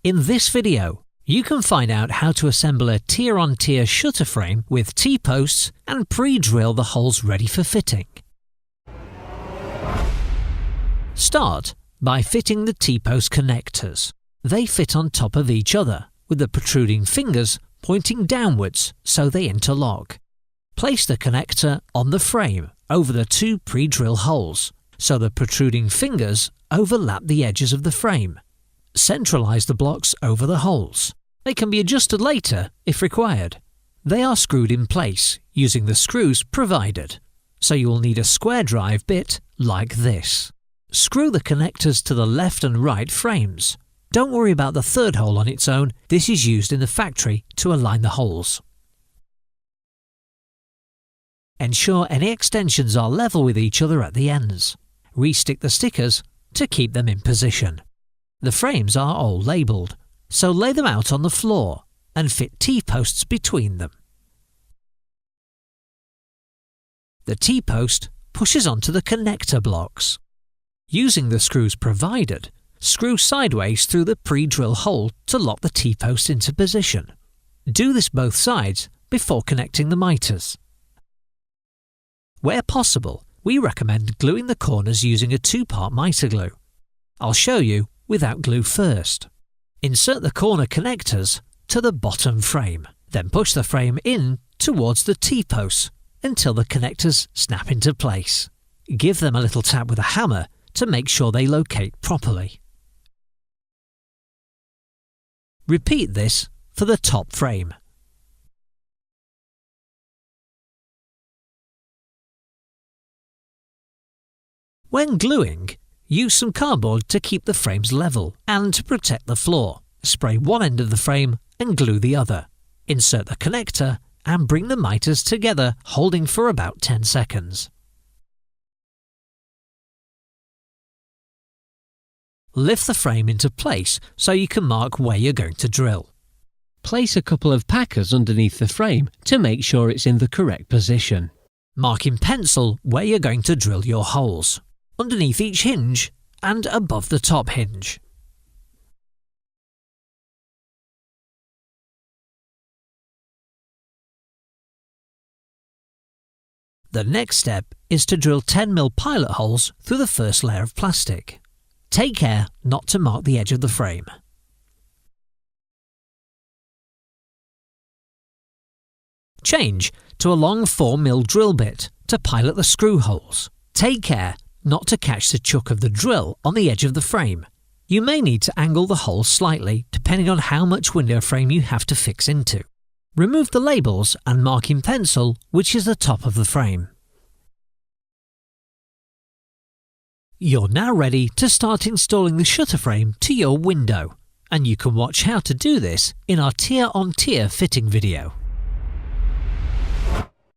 In this video, you can find out how to assemble a tier-on-tier shutter frame with T-posts and pre-drill the holes ready for fitting. Start by fitting the T-post connectors. They fit on top of each other, with the protruding fingers pointing downwards so they interlock. Place the connector on the frame over the two pre-drill holes, so the protruding fingers overlap the edges of the frame. Centralize the blocks over the holes. They can be adjusted later if required. They are screwed in place using the screws provided, so you will need a square drive bit like this. Screw the connectors to the left and right frames. Don't worry about the third hole on its own, this is used in the factory to align the holes. Ensure any extensions are level with each other at the ends. Restick the stickers to keep them in position. The frames are all labelled, so lay them out on the floor and fit T-posts between them. The T-post pushes onto the connector blocks. Using the screws provided, screw sideways through the pre-drill hole to lock the T-post into position. Do this both sides before connecting the miters. Where possible, we recommend gluing the corners using a 2-part miter glue. I'll show you without glue first. Insert the corner connectors to the bottom frame, then push the frame in towards the T-posts until the connectors snap into place. Give them a little tap with a hammer to make sure they locate properly. Repeat this for the top frame. When gluing, use some cardboard to keep the frames level and to protect the floor. Spray one end of the frame and glue the other. Insert the connector and bring the miters together, holding for about 10 seconds. Lift the frame into place so you can mark where you're going to drill. Place a couple of packers underneath the frame to make sure it's in the correct position. Mark in pencil where you're going to drill your holes, underneath each hinge and above the top hinge. The next step is to drill 10mm pilot holes through the first layer of plastic. Take care not to mark the edge of the frame. Change to a long 4mm drill bit to pilot the screw holes. Take care not to catch the chuck of the drill on the edge of the frame. You may need to angle the holes slightly depending on how much window frame you have to fix into. Remove the labels and mark in pencil which is the top of the frame. You're now ready to start installing the shutter frame to your window, and you can watch how to do this in our tier-on-tier fitting video.